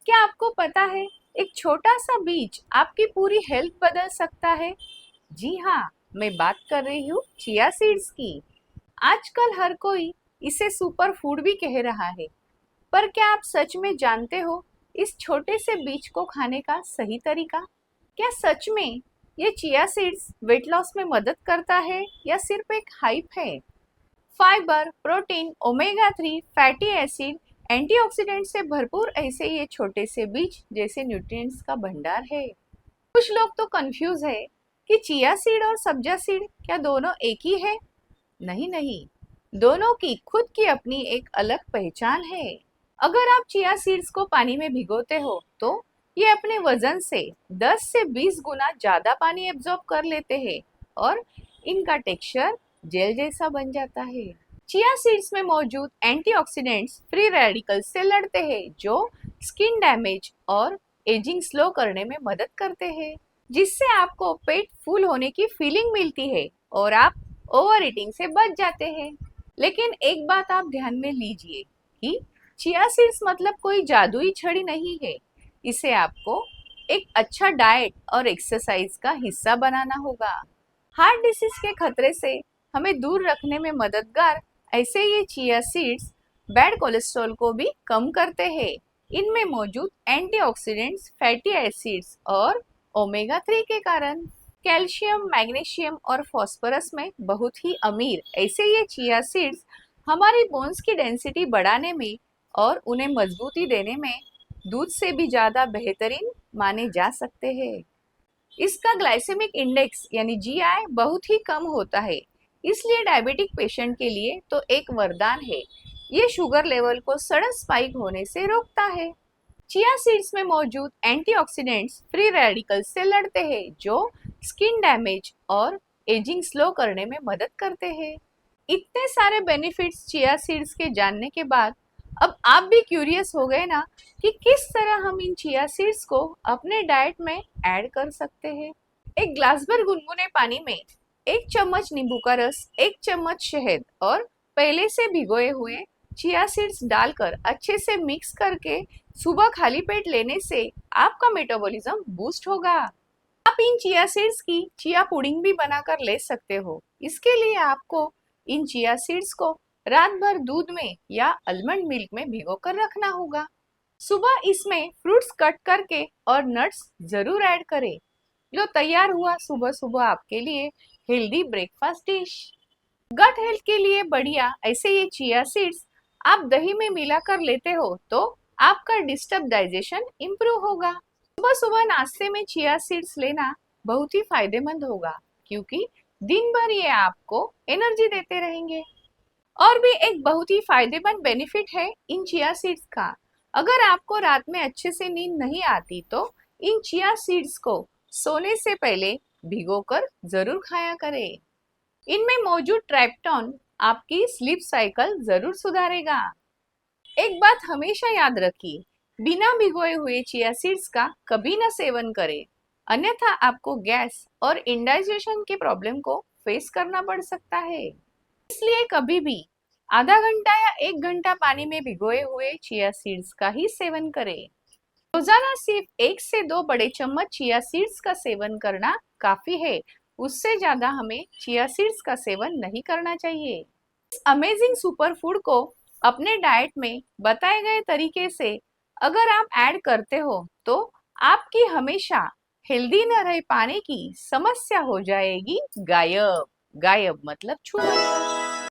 क्या आपको पता है एक छोटा सा बीज आपकी पूरी हेल्थ बदल सकता है? जी हाँ, मैं बात कर रही हूँ चिया सीड्स की। आजकल हर कोई इसे सुपर फूड भी कह रहा है, पर क्या आप सच में जानते हो इस छोटे से बीज को खाने का सही तरीका? क्या सच में ये चिया सीड्स वेट लॉस में मदद करता है या सिर्फ एक हाइप है? Fibre, protein, omega 3, fatty acid, antioxidant से भरपूर ऐसे ये छोटे से बीज जैसे न्यूट्रिएंट्स का भंडार है। कुछ लोग तो कंफ्यूज है कि चिया सीड और सब्जा सीड क्या दोनों एक ही है? नहीं नहीं, दोनों की खुद की अपनी एक अलग पहचान है। अगर आप चिया सीड्स को पानी में भिगोते हो तो ये अपने वजन से 10 से 20 गुना ज्यादा पानी एब्जॉर्ब कर लेते हैं और इनका टेक्सचर जेल जैसा बन जाता है। चिया सीड्स में मौजूद एंटीऑक्सीडेंट्स फ्री रेडिकल्स से लड़ते हैं जो स्किन डैमेज और एजिंग स्लो करने में मदद करते हैं, जिससे आपको पेट फुल होने की फीलिंग मिलती है और आप ओवर ईटिंग से बच जाते हैं। लेकिन एक बात आप ध्यान में लीजिए कि चिया सीड्स मतलब कोई जादुई छड़ी नहीं है। इसे आपको एक अच्छा डाइट और एक्सरसाइज का हिस्सा बनाना होगा। हार्ट डिसीज के खतरे से हमें दूर रखने में मददगार ऐसे ये चिया सीड्स बैड कोलेस्ट्रॉल को भी कम करते हैं। इनमें मौजूद एंटीऑक्सीडेंट्स, फैटी एसिड्स और ओमेगा 3 के कारण कैल्शियम, मैग्नीशियम और फास्फोरस में बहुत ही अमीर ऐसे ये चिया सीड्स हमारी बोन्स की डेंसिटी बढ़ाने में और उन्हें मजबूती देने में दूध से भी ज्यादा बेहतरीन माने जा सकते हैं। इसका ग्लाइसेमिक इंडेक्स यानी जीआई बहुत ही कम होता है, इसलिए डायबिटिक पेशेंट के लिए तो एक वरदान है। ये शुगर लेवल को सडन स्पाइक होने से रोकता है। चिया सीड्स में मौजूद एंटीऑक्सीडेंट्स फ्री रेडिकल्स से लड़ते हैं जो स्किन डैमेज और एजिंग स्लो करने में मदद करते हैं। इतने सारे बेनिफिट्स चिया सीड्स के जानने के बाद अब आप भी क्यूरियस हो गए ना कि किस तरह हम इन चिया सीड्स को अपने डाइट में ऐड कर सकते हैं। एक ग्लास भर गुनगुने पानी में 1 चम्मच नींबू का रस, 1 चम्मच शहद और पहले से भिगोए हुए चिया सीड्स डालकर अच्छे से मिक्स करके सुबह खाली पेट लेने से आपका मेटाबॉलिज्म बूस्ट होगा। आप इन चिया सीड्स की चिया पुडिंग भी बनाकर ले सकते हो। इसके लिए आपको इन चिया सीड्स को रात भर दूध में या आलमंड मिल्क में भिगोकर रखना होगा। सुबह इसमें फ्रूट्स कट करके और नट्स जरूर ऐड करें। जो तैयार हुआ सुबह सुबह आपके लिए healthy breakfast dish. Gut health के लिए बढ़िया ऐसे ये चिया सीड्स आप दही में मिलाकर लेते हो तो आपका डिस्टर्ब डाइजेशन इंप्रूव होगा। सुबह सुबह नाश्ते में चिया सीड्स लेना बहुत ही फायदेमंद होगा क्योंकि दिन भर ये आपको एनर्जी देते रहेंगे। और भी एक बहुत ही फायदेमंद बेनिफिट है इन चिया सीड्स का। अगर आपको रात में अच्छे से नींद नहीं आती तो इन चिया सीड्स को सोने से पहले भिगोकर जरूर खाया करें। इनमें मौजूद ट्राइप्टोन आपकी स्लीप साइकिल जरूर सुधारेगा। एक बात हमेशा याद रखिए, बिना भिगोए हुए चिया सीड्स का कभी न सेवन करें, अन्यथा आपको गैस और इंडाइजेशन के प्रॉब्लम को फेस करना पड़ सकता है। इसलिए कभी भी आधा घंटा या 1 घंटा पानी में भिगोए हुए चिया सीड्स का ही सेवन करें। रोजाना सिर्फ 1 से 2 बड़े चम्मच चिया सीड्स का सेवन करना काफी है, उससे ज्यादा हमें चिया सीड्स का सेवन नहीं करना चाहिए। इस अमेजिंग सुपर फूड को अपने डाइट में बताए गए तरीके से अगर आप ऐड करते हो तो आपकी हमेशा हेल्दी न रह पाने की समस्या हो जाएगी गायब। गायब मतलब छूना।